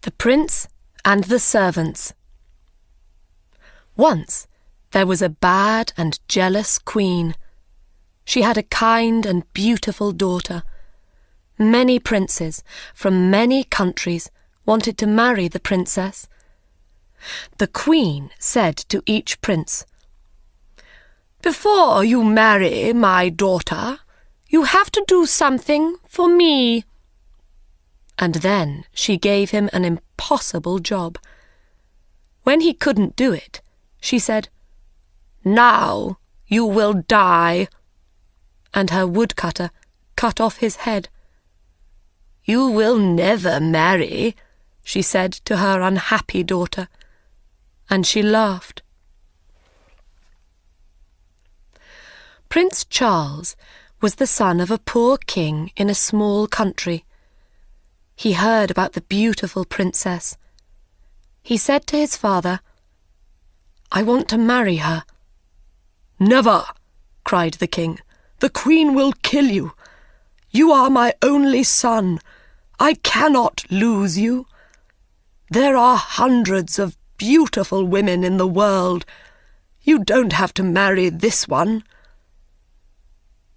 The Prince and the Servants. Once there was a bad and jealous queen. She had a kind and beautiful daughter. Many princes from many countries wanted to marry the princess. The queen said to each prince, "Before you marry my daughter, you have to do something for me." And then she gave him an impossible job. When he couldn't do it, she said, "Now you will die." And her woodcutter cut off his head. "You will never marry," she said to her unhappy daughter, and she laughed. Prince Charles was the son of a poor king in a small country. He heard about the beautiful princess. He said to his father, "I want to marry her." "Never!" cried the king. "The queen will kill you. You are my only son. I cannot lose you. There are hundreds of beautiful women in the world. You don't have to marry this one."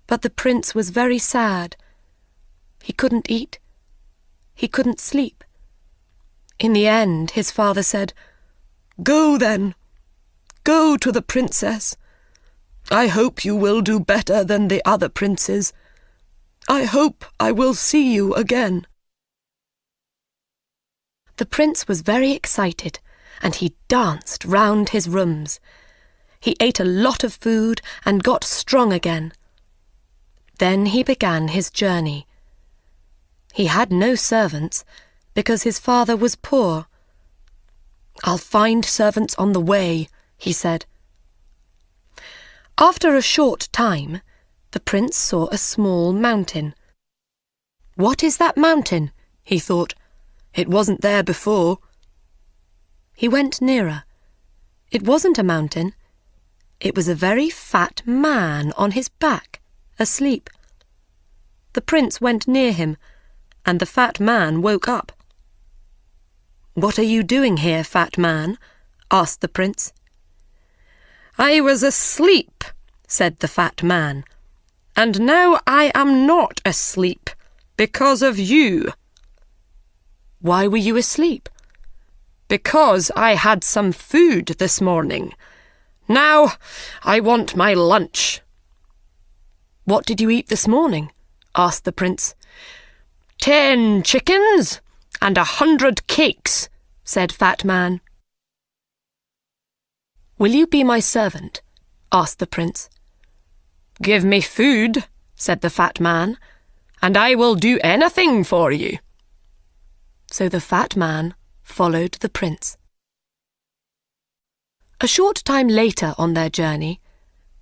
But the prince was very sad. He couldn't eat. He couldn't sleep. In the end, his father said, "Go then. Go to the princess. I hope you will do better than the other princes. I hope I will see you again." The prince was very excited, and he danced round his rooms. He ate a lot of food and got strong again. Then he began his journey. He had no servants because his father was poor. "I'll find servants on the way," he said. After a short time, the prince saw a small mountain. "What is that mountain?" he thought. "It wasn't there before." He went nearer. It wasn't a mountain. It was a very fat man on his back, asleep. The prince went near him, and the fat man woke up. "What are you doing here, fat man?" asked the prince. "I was asleep," said the fat man, "and now I am not asleep because of you." "Why were you asleep?" "Because I had some food this morning. Now I want my lunch." "What did you eat this morning?" asked the prince. 10 chickens and 100 cakes, said Fat Man. "Will you be my servant?" asked the prince. "Give me food," said the Fat Man, "and I will do anything for you." So the Fat Man followed the prince. A short time later on their journey,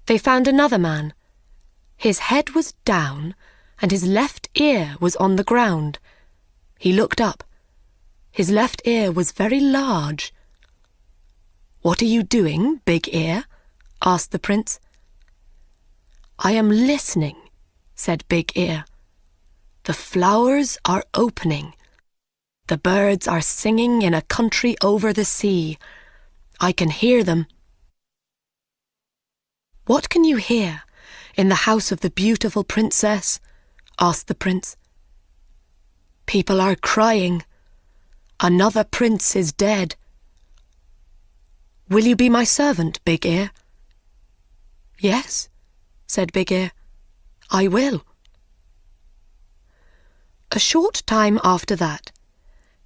they found another man. His head was down, and his left ear was on the ground. He looked up. His left ear was very large. "What are you doing, Big Ear?" asked the prince. "I am listening," said Big Ear. "The flowers are opening. The birds are singing in a country over the sea. I can hear them." "What can you hear in the house of the beautiful princess?" asked the prince. "People are crying. Another prince is dead." "Will you be my servant, Big Ear?" "Yes," said Big Ear, "I will." A short time after that,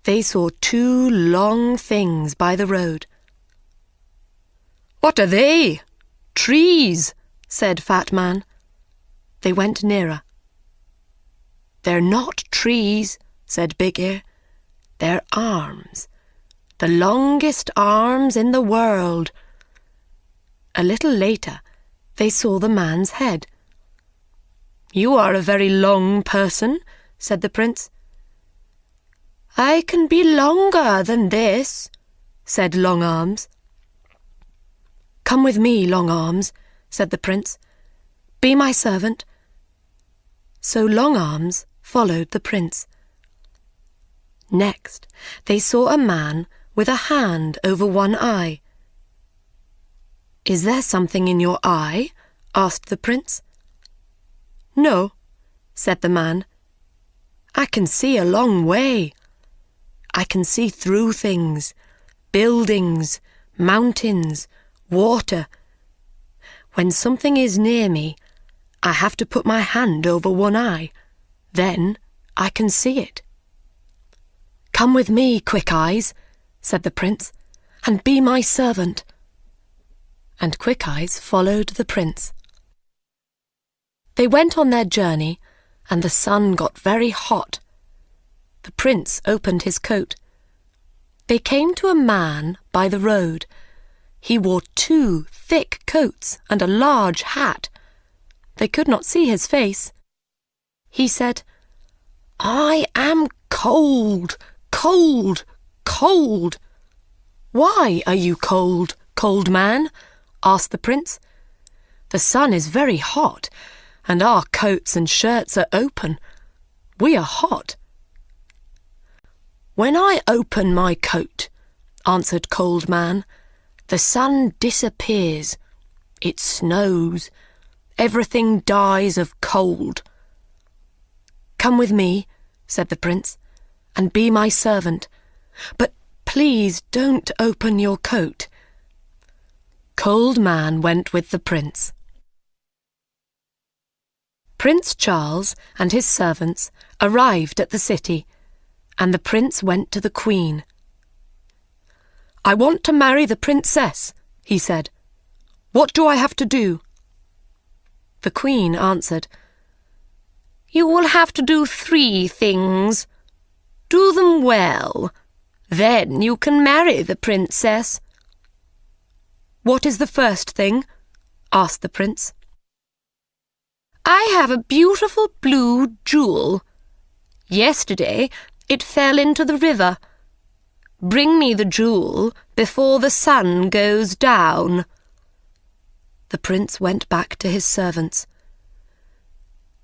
they saw 2 long things by the road. "What are they?" "Trees," said Fat Man. They went nearer. "They're not trees," said Big Ear. "They're arms, the longest arms in the world." A little later, they saw the man's head. "You are a very long person," said the prince. "I can be longer than this," said Long Arms. "Come with me, Long Arms," said the prince. "Be my servant." So Long Arms followed the prince. Next, they saw a man with a hand over one eye. "Is there something in your eye?" asked the prince. "No," said the man. "I can see a long way. I can see through things, buildings, mountains, water. When something is near me, I have to put my hand over one eye. Then I can see it." "Come with me, Quick Eyes," said the prince, "and be my servant." And Quick Eyes followed the prince. They went on their journey, and the sun got very hot. The prince opened his coat. They came to a man by the road. He wore 2 thick coats and a large hat. They could not see his face. He said, "I am cold, cold, cold." "Why are you cold, cold man?" asked the prince. "The sun is very hot, and our coats and shirts are open. We are hot." "When I open my coat," answered Cold Man, "the sun disappears. It snows. Everything dies of cold." "Come with me," said the prince, "and be my servant. But please don't open your coat." Cold Man went with the prince. Prince Charles and his servants arrived at the city, and the prince went to the Queen. "I want to marry the princess," he said. "What do I have to do?" The Queen answered, "You will have to do 3 things. Do them well. Then you can marry the princess." "What is the first thing?" asked the prince. "I have a beautiful blue jewel. Yesterday it fell into the river. Bring me the jewel before the sun goes down." The prince went back to his servants.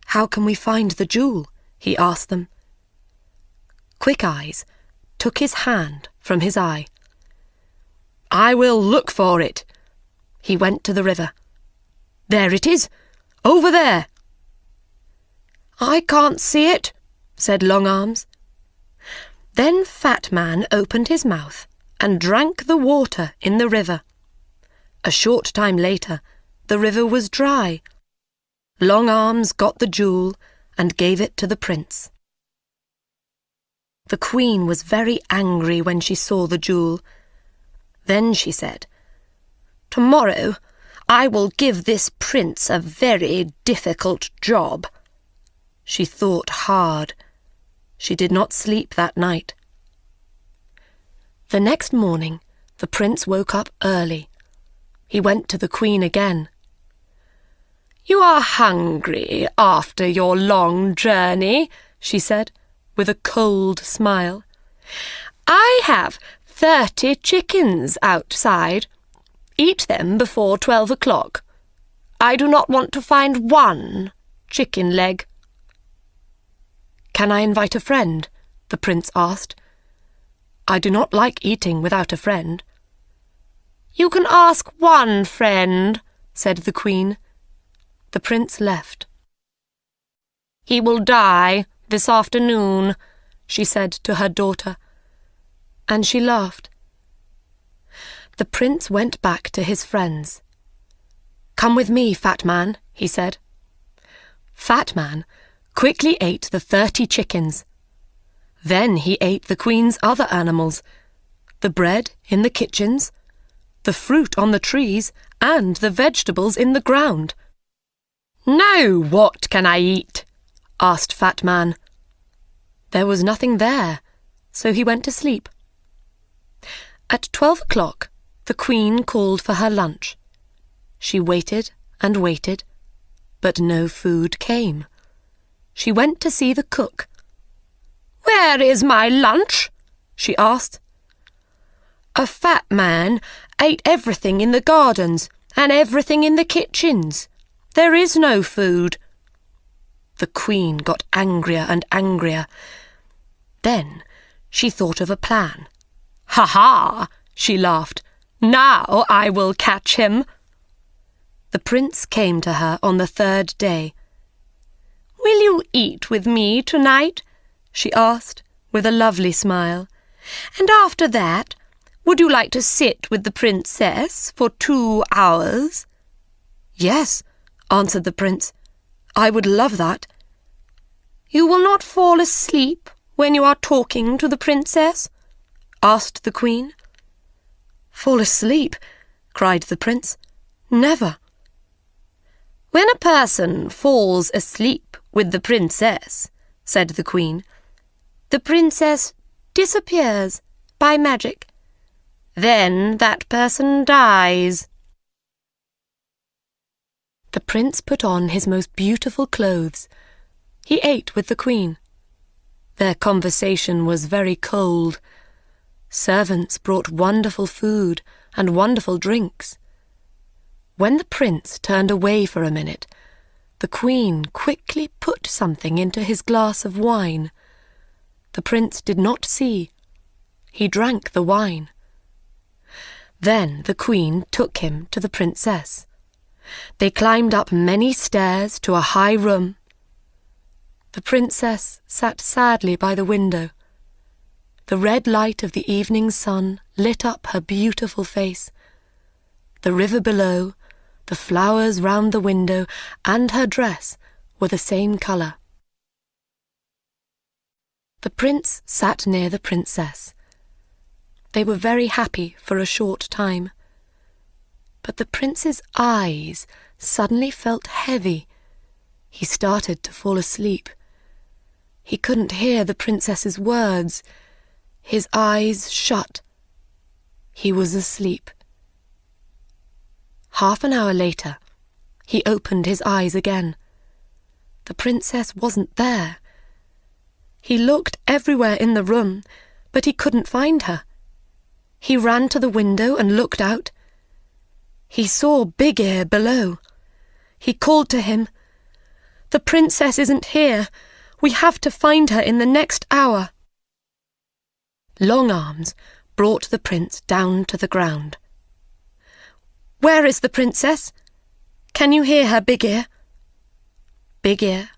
"How can we find the jewel?" he asked them. Quick Eyes took his hand from his eye. "I will look for it." He went to the river. "There it is, over there." "I can't see it," said Long Arms. Then Fat Man opened his mouth and drank the water in the river. A short time later, the river was dry. Long Arms got the jewel and gave it to the prince. The Queen was very angry when she saw the jewel. Then she said, "Tomorrow I will give this prince a very difficult job." She thought hard. She did not sleep that night. The next morning, the prince woke up early. He went to the Queen again. "You are hungry after your long journey," she said, with a cold smile. "I have 30 chickens outside. Eat them before 12 o'clock. I do not want to find 1 chicken leg." "Can I invite a friend?" the prince asked. "I do not like eating without a friend." "You can ask 1 friend," said the Queen. The prince left. "He will die this afternoon," she said to her daughter, and she laughed. The prince went back to his friends. "Come with me, Fat Man," he said. Fat Man quickly ate the 30 chickens. Then he ate the Queen's other animals, the bread in the kitchens, the fruit on the trees, and the vegetables in the ground. "Now what can I eat?" asked Fat Man. There was nothing there, so he went to sleep. At 12 o'clock, the Queen called for her lunch. She waited and waited, but no food came. She went to see the cook. "Where is my lunch?" she asked. "A fat man ate everything in the gardens and everything in the kitchens. There is no food." The Queen got angrier and angrier. Then She thought of a plan. "Ha ha!" she laughed. "Now I will catch him." The prince came to her on the third day. "Will you eat with me tonight?" she asked, with a lovely smile. "And after that, would you like to sit with the princess for 2 hours?" "Yes," answered the prince. "I would love that." "You will not fall asleep when you are talking to the princess?" asked the queen. "Fall asleep?" cried the prince. "Never." "When a person falls asleep with the princess," said the queen, "the princess disappears by magic. Then that person dies." The prince put on his most beautiful clothes. He ate with the queen. Their conversation was very cold. Servants brought wonderful food and wonderful drinks. When the prince turned away for a minute, the queen quickly put something into his glass of wine. The prince did not see. He drank the wine. Then the queen took him to the princess. They climbed up many stairs to a high room. The princess sat sadly by the window. The red light of the evening sun lit up her beautiful face. The river below, the flowers round the window, and her dress were the same colour. The prince sat near the princess. They were very happy for a short time. But the prince's eyes suddenly felt heavy. He started to fall asleep. He couldn't hear the princess's words. His eyes shut. He was asleep. Half an hour later, he opened his eyes again. The princess wasn't there. He looked everywhere in the room, but he couldn't find her. He ran to the window and looked out. He saw Big Ear below. He called to him, "The princess isn't here. We have to find her in the next hour." Long Arms brought the prince down to the ground. "Where is the princess? Can you hear her, Big Ear?" Big Ear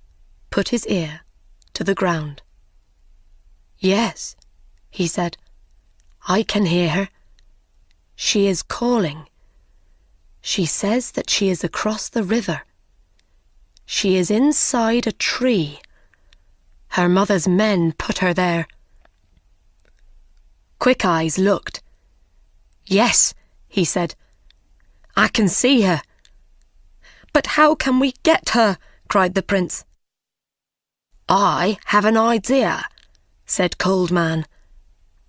put his ear to the ground. "Yes," he said, "I can hear her. She is calling. She says that she is across the river. She is inside a tree. Her mother's men put her there." Quick Eyes looked. "Yes," he said, "I can see her." "But how can we get her?" cried the prince. "I have an idea," said Cold Man,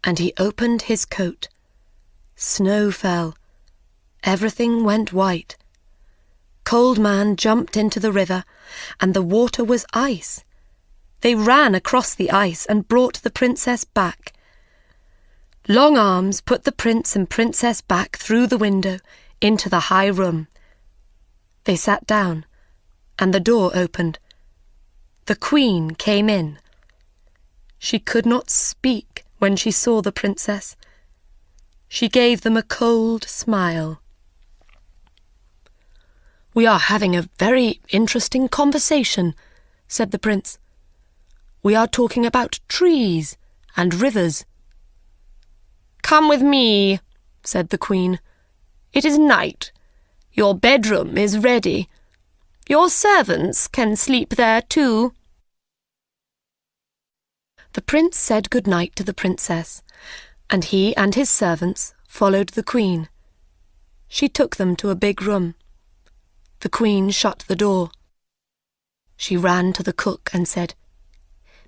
and he opened his coat. Snow fell. Everything went white. Cold Man jumped into the river, and the water was ice. They ran across the ice and brought the princess back. Long Arms put the prince and princess back through the window into the high room. They sat down, and the door opened. The queen came in. She could not speak when she saw the princess. She gave them a cold smile. "We are having a very interesting conversation," said the prince. "We are talking about trees and rivers." "Come with me," said the queen. "It is night. Your bedroom is ready. Your servants can sleep there too." The prince said good night to the princess, and he and his servants followed the queen. She took them to a big room. The queen shut the door. She ran to the cook and said,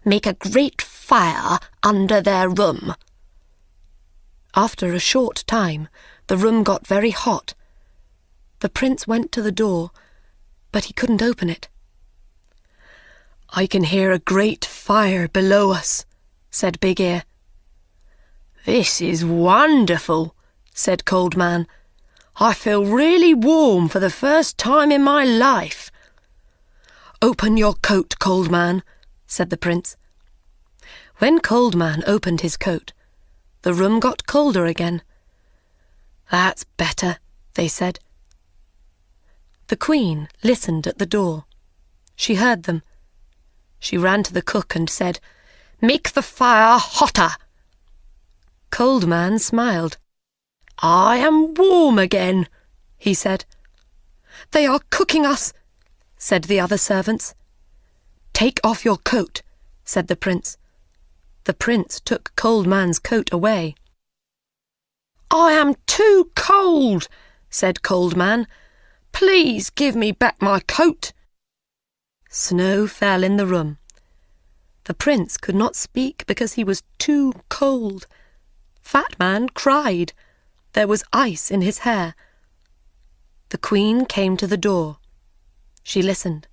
"Make a great fire under their room." After a short time, the room got very hot. The prince went to the door, but he couldn't open it. "I can hear a great fire below us," said Big Ear. "This is wonderful," said Cold Man. "I feel really warm for the first time in my life." "Open your coat, Cold Man," said the prince. When Cold Man opened his coat, the room got colder again. "That's better," they said. The Queen listened at the door. She heard them. She ran to the cook and said, "Make the fire hotter." Cold Man smiled. "I am warm again," he said. "They are cooking us," said the other servants. "Take off your coat," said the prince. The prince took Cold Man's coat away. "I am too cold," said Cold Man. "Please give me back my coat." Snow fell in the room. The prince could not speak because he was too cold. Fat Man cried. There was ice in his hair. The Queen came to the door. She listened.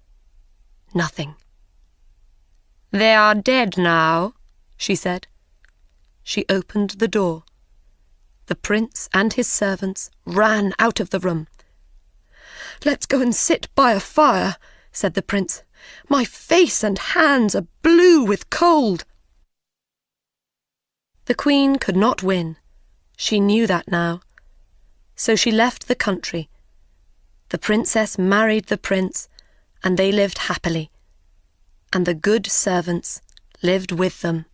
Nothing. "They are dead now," she said. She opened the door. The prince and his servants ran out of the room. "Let's go and sit by a fire," said the prince. "My face and hands are blue with cold." The Queen could not win. She knew that now. So she left the country. The princess married the prince, and they lived happily, and the good servants lived with them.